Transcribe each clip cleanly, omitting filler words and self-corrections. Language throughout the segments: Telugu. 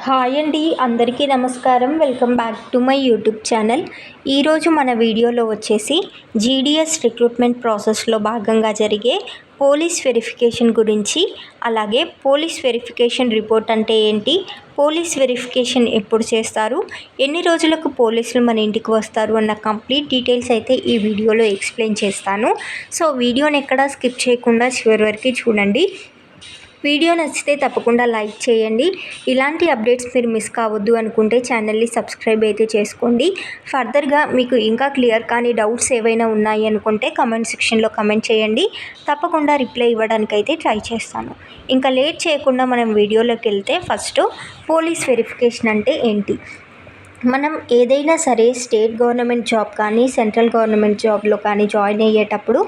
హాయ్ అండి, అందరికీ నమస్కారం. Welcome back to my YouTube channel. ఈరోజు మన వీడియోలో వచ్చేసి జీడిఎస్ రిక్రూట్మెంట్ ప్రాసెస్లో భాగంగా జరిగే పోలీస్ వెరిఫికేషన్ గురించి, అలాగే పోలీస్ వెరిఫికేషన్ రిపోర్ట్ అంటే ఏంటి, పోలీస్ వెరిఫికేషన్ ఎప్పుడు చేస్తారు, ఎన్ని రోజులకు పోలీసులు మన ఇంటికి వస్తారు అన్న కంప్లీట్ డీటెయిల్స్ అయితే ఈ వీడియోలో ఎక్స్ప్లెయిన్ చేస్తాను. సో వీడియోని ఎక్కడా స్కిప్ చేయకుండా చివరి వరకు చూడండి. వీడియో నచ్చితే తప్పకుండా లైక్ చేయండి. ఇలాంటి అప్డేట్స్ మీరు మిస్ కావద్దు అనుకుంటే ఛానల్ని సబ్స్క్రైబ్ అయితే చేసుకోండి. ఫర్దర్గా మీకు ఇంకా క్లియర్ కానీ డౌట్స్ ఏవైనా ఉన్నాయి అనుకుంటే కమెంట్ సెక్షన్లో కమెంట్ చేయండి. తప్పకుండా రిప్లై ఇవ్వడానికి అయితే ట్రై చేస్తాను. ఇంకా లేట్ చేయకుండా మనం వీడియోలోకి వెళ్తే ఫస్ట్ పోలీస్ వెరిఫికేషన్ అంటే ఏంటి. మనం ఏదైనా సరే స్టేట్ గవర్నమెంట్ జాబ్ కానీ సెంట్రల్ గవర్నమెంట్ జాబ్లో కానీ జాయిన్ అయ్యేటప్పుడు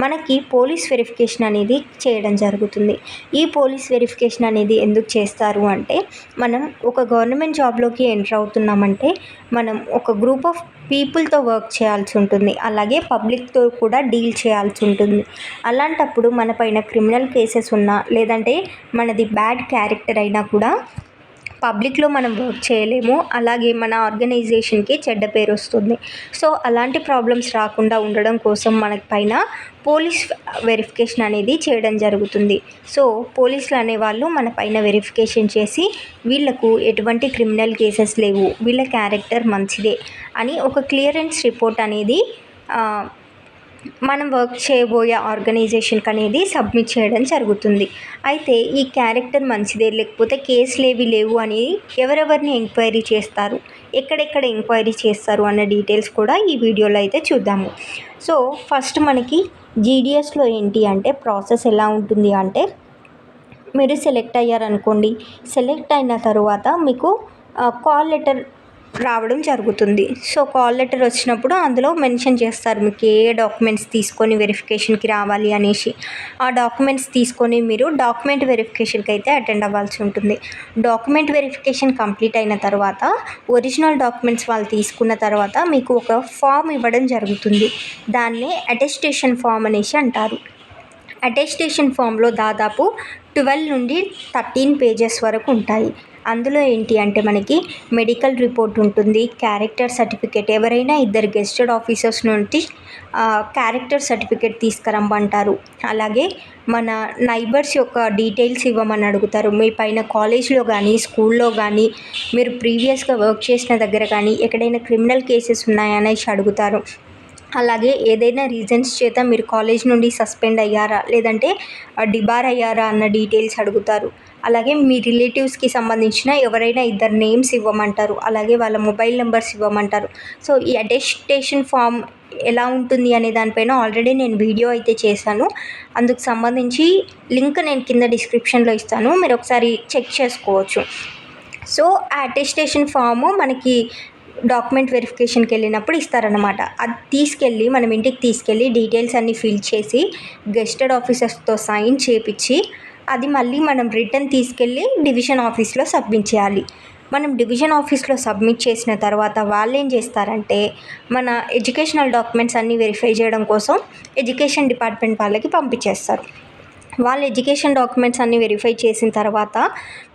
మనకి పోలీస్ వెరిఫికేషన్ అనేది చేయడం జరుగుతుంది. ఈ పోలీస్ వెరిఫికేషన్ అనేది ఎందుకు చేస్తారు అంటే, మనం ఒక గవర్నమెంట్ జాబ్లోకి ఎంటర్ అవుతున్నామంటే మనం ఒక గ్రూప్ ఆఫ్ పీపుల్తో వర్క్ చేయాల్సి ఉంటుంది, అలాగే పబ్లిక్తో కూడా డీల్ చేయాల్సి ఉంటుంది. అలాంటప్పుడు మన పైన క్రిమినల్ కేసెస్ ఉన్నా, లేదంటే మనది బ్యాడ్ క్యారెక్టర్ అయినా కూడా పబ్లిక్లో మనం వర్క్ చేయలేము, అలాగే మన ఆర్గనైజేషన్కి చెడ్డ పేరు వస్తుంది. సో అలాంటి ప్రాబ్లమ్స్ రాకుండా ఉండడం కోసం మన పైన పోలీస్ వెరిఫికేషన్ అనేది చేయడం జరుగుతుంది. సో పోలీసులు అనేవాళ్ళు మన పైన వెరిఫికేషన్ చేసి వీళ్ళకు ఎటువంటి క్రిమినల్ కేసెస్ లేవు, వీళ్ళ క్యారెక్టర్ మంచిదే అని ఒక క్లియరెన్స్ రిపోర్ట్ అనేది మనం వర్క్ చేయబోయే ఆర్గనైజేషన్కి అనేది సబ్మిట్ చేయడం జరుగుతుంది. అయితే ఈ క్యారెక్టర్ మంచిదే, లేకపోతే కేసులు ఏవి లేవు అని ఎవరెవరిని ఎంక్వైరీ చేస్తారు, ఎక్కడెక్కడ ఎంక్వైరీ చేస్తారు అన్న డీటెయిల్స్ కూడా ఈ వీడియోలో అయితే చూద్దాము. సో ఫస్ట్ మనకి జీడిఎస్లో ఏంటి అంటే ప్రాసెస్ ఎలా ఉంటుంది అంటే, మీరు సెలెక్ట్ అయ్యారనుకోండి, సెలెక్ట్ అయిన తర్వాత మీకు కాల్ లెటర్ రావడం జరుగుతుంది. సో కాల్ లెటర్ వచ్చినప్పుడు అందులో మెన్షన్ చేస్తారు మీకు ఏ డాక్యుమెంట్స్ తీసుకొని వెరిఫికేషన్కి రావాలి అనేసి. ఆ డాక్యుమెంట్స్ తీసుకొని మీరు డాక్యుమెంట్ వెరిఫికేషన్కి అయితే అటెండ్ అవ్వాల్సి ఉంటుంది. డాక్యుమెంట్ వెరిఫికేషన్ కంప్లీట్ అయిన తర్వాత ఒరిజినల్ డాక్యుమెంట్స్ వాళ్ళు తీసుకున్న తర్వాత మీకు ఒక ఫామ్ ఇవ్వడం జరుగుతుంది. దాన్నే అటెస్టేషన్ ఫామ్ అనేసి అంటారు. అటెస్టేషన్ ఫామ్లో దాదాపు 12 నుండి 13 పేజెస్ వరకు ఉంటాయి. అందులో ఏంటి అంటే మనకి మెడికల్ రిపోర్ట్ ఉంటుంది, క్యారెక్టర్ సర్టిఫికేట్, ఎవరైనా ఇద్దరు గెస్టెడ్ ఆఫీసర్స్ నుండి క్యారెక్టర్ సర్టిఫికేట్ తీసుకురమ్మంటారు. అలాగే మన నైబర్స్ యొక్క డీటెయిల్స్ ఇవ్వమని అడుగుతారు. మీ పైన కాలేజ్లో కానీ స్కూల్లో కానీ మీరు ప్రీవియస్గా వర్క్ చేసిన దగ్గర కానీ ఎక్కడైనా క్రిమినల్ కేసెస్ ఉన్నాయనేసి అడుగుతారు. అలాగే ఏదైనా రీజన్స్ చేత మీరు కాలేజ్ నుండి సస్పెండ్ అయ్యారా, లేదంటే డిబార్ అయ్యారా అన్న డీటెయిల్స్ అడుగుతారు. అలాగే మీ రిలేటివ్స్కి సంబంధించిన ఎవరైనా ఇద్దరు నేమ్స్ ఇవ్వమంటారు, అలాగే వాళ్ళ మొబైల్ నెంబర్స్ ఇవ్వమంటారు. సో ఈ అటెస్టేషన్ ఫామ్ ఎలా ఉంటుంది అనే దానిపైన ఆల్రెడీ నేను వీడియో అయితే చేశాను. అందుకు సంబంధించి లింక్ నేను కింద డిస్క్రిప్షన్లో ఇస్తాను, మీరు ఒకసారి చెక్ చేసుకోవచ్చు. సో ఆ అటెస్టేషన్ ఫాము మనకి డాక్యుమెంట్ వెరిఫికేషన్కి వెళ్ళినప్పుడు ఇస్తారనమాట. అది తీసుకెళ్ళి మనం ఇంటికి తీసుకెళ్ళి డీటెయిల్స్ అన్నీ ఫిల్ చేసి గెస్టెడ్ ఆఫీసర్స్తో సైన్ చేపించి అది మళ్ళీ మనం రిటర్న్ తీసుకెళ్ళి డివిజన్ ఆఫీస్లో సబ్మిట్ చేయాలి. మనం డివిజన్ ఆఫీస్లో సబ్మిట్ చేసిన తర్వాత వాళ్ళు ఏం చేస్తారంటే మన ఎడ్యుకేషనల్ డాక్యుమెంట్స్ అన్నీ వెరిఫై చేయడం కోసం ఎడ్యుకేషన్ డిపార్ట్మెంట్ వాళ్ళకి పంపించేస్తారు. వాళ్ళు ఎడ్యుకేషన్ డాక్యుమెంట్స్ అన్నీ వెరిఫై చేసిన తర్వాత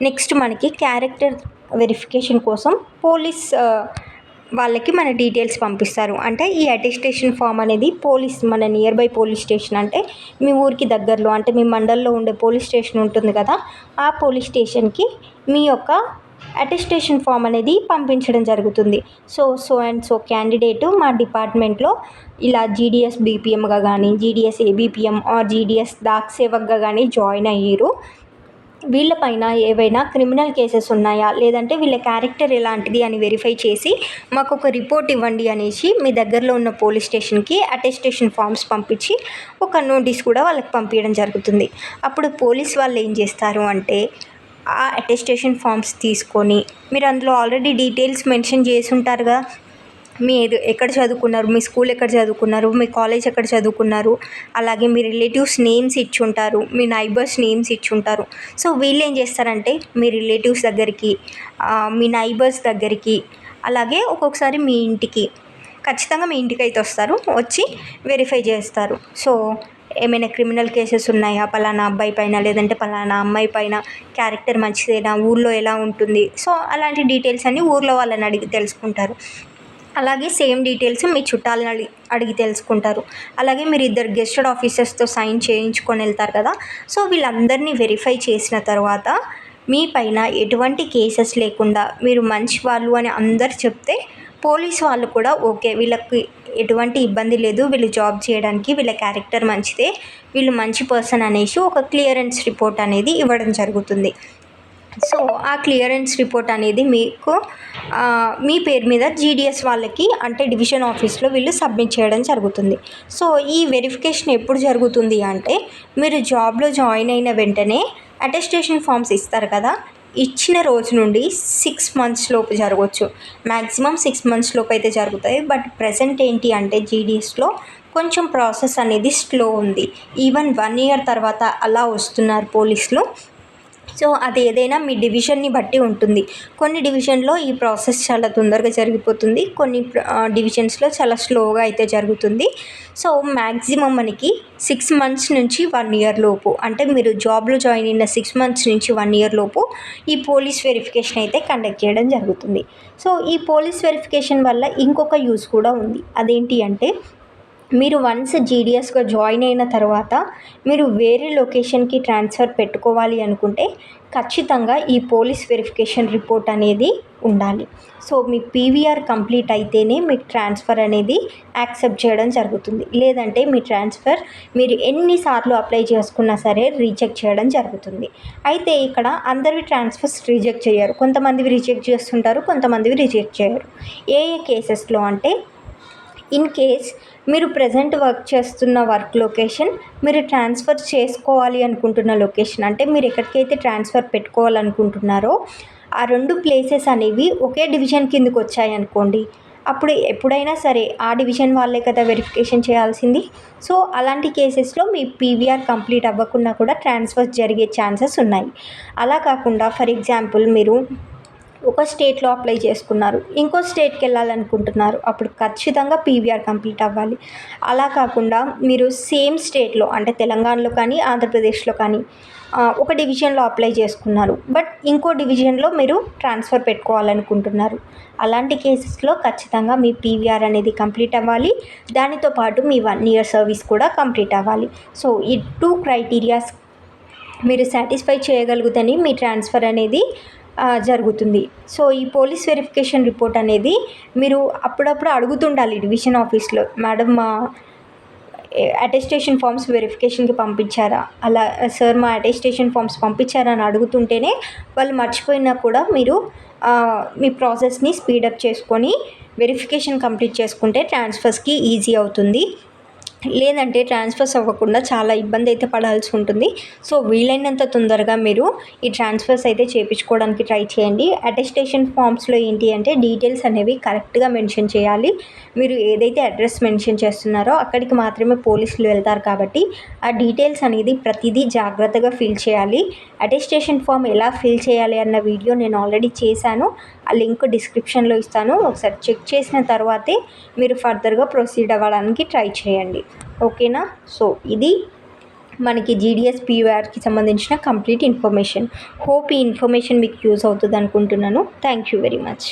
నెక్స్ట్ మనకి క్యారెక్టర్ వెరిఫికేషన్ కోసం పోలీస్ వాళ్ళకి మన డీటెయిల్స్ పంపిస్తారు. అంటే ఈ అటెస్టేషన్ ఫామ్ అనేది మన నియర్ బై పోలీస్ స్టేషన్, అంటే మీ ఊరికి దగ్గరలో, అంటే మీ మండల్లో ఉండే పోలీస్ స్టేషన్ ఉంటుంది కదా, ఆ పోలీస్ స్టేషన్కి మీ యొక్క అటెస్టేషన్ ఫామ్ అనేది పంపించడం జరుగుతుంది. సో అండ్ సో క్యాండిడేటు మా డిపార్ట్మెంట్లో ఇలా జీడిఎస్ బీపీఎంగా కానీ, GDS ABPM or GDS Dak సేవక్గా కానీ జాయిన్ అయ్యారు. వీళ్ళపైన ఏవైనా క్రిమినల్ కేసెస్ ఉన్నాయా, లేదంటే వీళ్ళ క్యారెక్టర్ ఎలాంటిది అని వెరిఫై చేసి మాకు ఒక రిపోర్ట్ ఇవ్వండి అనేసి మీ దగ్గరలో ఉన్న పోలీస్ స్టేషన్కి అటెస్టేషన్ ఫామ్స్ పంపించి ఒక నోటీస్ కూడా వాళ్ళకి పంపించడం జరుగుతుంది. అప్పుడు పోలీస్ వాళ్ళు ఏం చేస్తారు అంటే ఆ అటెస్టేషన్ ఫామ్స్ తీసుకొని, మీరు అందులో ఆల్రెడీ డీటెయిల్స్ మెన్షన్ చేసి ఉంటారుగా, మీరు ఎక్కడ చదువుకున్నారు, మీ స్కూల్ ఎక్కడ చదువుకున్నారు, మీ కాలేజ్ ఎక్కడ చదువుకున్నారు, అలాగే మీ రిలేటివ్స్ నేమ్స్ ఇచ్చుంటారు, మీ నైబర్స్ నేమ్స్ ఇచ్చుంటారు. సో వీళ్ళు ఏం చేస్తారంటే మీ రిలేటివ్స్ దగ్గరికి, మీ నైబర్స్ దగ్గరికి, అలాగే ఒక్కొక్కసారి మీ ఇంటికి, ఖచ్చితంగా మీ ఇంటికి అయితే వస్తారు, వచ్చి వెరిఫై చేస్తారు. సో ఏమైనా క్రిమినల్ కేసెస్ ఉన్నాయా పలానా అబ్బాయి పైన, లేదంటే పలానా అమ్మాయి పైన, క్యారెక్టర్ మంచిదేనా, ఊళ్ళో ఎలా ఉంటుంది, సో అలాంటి డీటెయిల్స్ అన్నీ ఊర్లో వాళ్ళని అడిగి తెలుసుకుంటారు. అలాగే సేమ్ డీటెయిల్స్ మీ చుట్టాలని అడిగి తెలుసుకుంటారు. అలాగే మీరు ఇద్దరు గెస్టెడ్ ఆఫీసర్స్తో సైన్ చేయించుకొని వెళ్తారు కదా, సో వీళ్ళందరినీ వెరిఫై చేసిన తర్వాత మీ పైన ఎటువంటి కేసెస్ లేకుండా మీరు మంచి వాళ్ళు అని అందరు చెప్తే పోలీస్ వాళ్ళు కూడా ఓకే, వీళ్ళకి ఎటువంటి ఇబ్బంది లేదు, వీళ్ళు జాబ్ చేయడానికి, వీళ్ళ క్యారెక్టర్ మంచిదే, వీళ్ళు మంచి పర్సన్ అనేసి ఒక క్లియరెన్స్ రిపోర్ట్ అనేది ఇవ్వడం జరుగుతుంది. సో ఆ క్లియరెన్స్ రిపోర్ట్ అనేది మీకు మీ పేరు మీద జీడిఎస్ వాళ్ళకి, అంటే డివిజన్ ఆఫీస్లో వీళ్ళు సబ్మిట్ చేయడం జరుగుతుంది. సో ఈ వెరిఫికేషన్ ఎప్పుడు జరుగుతుంది అంటే మీరు జాబ్లో జాయిన్ అయిన వెంటనే అటెస్టేషన్ ఫామ్స్ ఇస్తారు కదా, ఇచ్చిన రోజు నుండి 6 months లోపు జరగవచ్చు. మ్యాక్సిమం 6 months లోపు అయితే జరుగుతాయి. బట్ ప్రజెంట్ ఏంటి అంటే జీడిఎస్లో కొంచెం ప్రాసెస్ అనేది స్లో ఉంది. ఈవెన్ 1 year తర్వాత అలా వస్తున్నారు పోలీసులు. సో అది ఏదైనా మీ డివిజన్ని బట్టి ఉంటుంది. కొన్ని డివిజన్లో ఈ ప్రాసెస్ చాలా తొందరగా జరిగిపోతుంది, కొన్ని డివిజన్స్లో చాలా స్లోగా అయితే జరుగుతుంది. సో మ్యాక్సిమం మనకి 6 months నుంచి 1 year లోపు, అంటే మీరు జాబ్లో జాయిన్ అయిన 6 months నుంచి 1 year లోపు ఈ పోలీస్ వెరిఫికేషన్ అయితే కండక్ట్ చేయడం జరుగుతుంది. సో ఈ పోలీస్ వెరిఫికేషన్ వల్ల ఇంకొక యూస్ కూడా ఉంది. అదేంటి అంటే మీరు వన్స్ జీడిఎస్గా జాయిన్ అయిన తర్వాత మీరు వేరే లొకేషన్కి ట్రాన్స్ఫర్ పెట్టుకోవాలి అనుకుంటే ఖచ్చితంగా ఈ పోలీస్ వెరిఫికేషన్ రిపోర్ట్ అనేది ఉండాలి. సో మీ పీవీఆర్ కంప్లీట్ అయితేనే మీకు ట్రాన్స్ఫర్ అనేది యాక్సెప్ట్ చేయడం జరుగుతుంది. లేదంటే మీ ట్రాన్స్ఫర్ మీరు ఎన్నిసార్లు అప్లై చేసుకున్నా సరే రిజెక్ట్ చేయడం జరుగుతుంది. అయితే ఇక్కడ అందరివి ట్రాన్స్ఫర్స్ రిజెక్ట్ చేయరు, కొంతమందివి రిజెక్ట్ చేస్తుంటారు, కొంతమందివి రిజెక్ట్ చేయరు. ఏ కేసెస్లో అంటే ఇన్ కేస్ మీరు ప్రజెంట్ వర్క్ చేస్తున్న వర్క్ లొకేషన్ మీరు ట్రాన్స్ఫర్ చేసుకోవాలి అనుకుంటున్న లొకేషన్, అంటే మీరు ఎక్కడికైతే ట్రాన్స్ఫర్ పెట్టుకోవాలనుకుంటున్నారో ఆ 2 ప్లేసెస్ అనేవి ఒకే డివిజన్ కిందకు వచ్చాయనుకోండి, అప్పుడు ఎప్పుడైనా సరే ఆ డివిజన్ వాళ్ళే కదా వెరిఫికేషన్ చేయాల్సింది. సో అలాంటి కేసెస్లో మీ పీవీఆర్ కంప్లీట్ అవ్వకుండా కూడా ట్రాన్స్ఫర్ జరిగే ఛాన్సెస్ ఉన్నాయి. అలా కాకుండా ఫర్ ఎగ్జాంపుల్ మీరు ఒక స్టేట్లో అప్లై చేసుకున్నారు, ఇంకో స్టేట్కి వెళ్ళాలనుకుంటున్నారు, అప్పుడు ఖచ్చితంగా పీవీఆర్ కంప్లీట్ అవ్వాలి. అలా కాకుండా మీరు సేమ్ స్టేట్లో, అంటే తెలంగాణలో కానీ ఆంధ్రప్రదేశ్లో కానీ ఒక డివిజన్లో అప్లై చేసుకున్నారు, బట్ ఇంకో డివిజన్లో మీరు ట్రాన్స్ఫర్ పెట్టుకోవాలనుకుంటున్నారు, అలాంటి కేసెస్లో ఖచ్చితంగా మీ పీవీఆర్ అనేది కంప్లీట్ అవ్వాలి. దానితో పాటు మీ 1 year సర్వీస్ కూడా కంప్లీట్ అవ్వాలి. సో ఈ 2 క్రైటీరియాస్ మీరు సాటిస్ఫై చేయగలుగుతని మీ ట్రాన్స్ఫర్ అనేది జరుగుతుంది. సో ఈ పోలీస్ వెరిఫికేషన్ రిపోర్ట్ అనేది మీరు అప్పుడప్పుడు అడుగుతుండాలి డివిజన్ ఆఫీస్లో, మేడం మా అటెస్టేషన్ ఫామ్స్ వెరిఫికేషన్కి పంపించారా, అలా సార్ మా అటెస్టేషన్ ఫామ్స్ పంపించారా అని అడుగుతుంటేనే వాళ్ళు మర్చిపోయినా కూడా మీరు మీ ప్రాసెస్ని స్పీడప్ చేసుకొని వెరిఫికేషన్ కంప్లీట్ చేసుకుంటే ట్రాన్స్ఫర్స్కి ఈజీ అవుతుంది. లేదంటే ట్రాన్స్ఫర్స్ అవ్వకుండా చాలా ఇబ్బంది అయితే పడాల్సి ఉంటుంది. సో వీలైనంత తొందరగా మీరు ఈ ట్రాన్స్ఫర్స్ అయితే చేయించుకోవడానికి ట్రై చేయండి. అటెస్టేషన్ ఫామ్స్లో ఏంటి అంటే డీటెయిల్స్ అనేవి కరెక్ట్గా మెన్షన్ చేయాలి. మీరు ఏదైతే అడ్రస్ మెన్షన్ చేస్తున్నారో అక్కడికి మాత్రమే పోలీసులు వెళ్తారు కాబట్టి ఆ డీటెయిల్స్ అనేది ప్రతిదీ జాగ్రత్తగా ఫిల్ చేయాలి. అటెస్టేషన్ ఫామ్ ఎలా ఫిల్ చేయాలి అన్న వీడియో నేను ఆల్రెడీ చేశాను, ఆ లింక్ డిస్క్రిప్షన్లో ఇస్తాను, ఒకసారి చెక్ చేసిన తర్వాతే మీరు ఫర్దర్గా ప్రొసీడ్ అవ్వడానికి ట్రై చేయండి. ఓకేనా? సో ఇది మనకి జీడిఎస్ పీవీఆర్కి సంబంధించిన కంప్లీట్ ఇన్ఫర్మేషన్. హోప్ ఈ ఇన్ఫర్మేషన్ మీకు యూజ్ అవుతుంది అనుకుంటున్నాను. Thank you very much.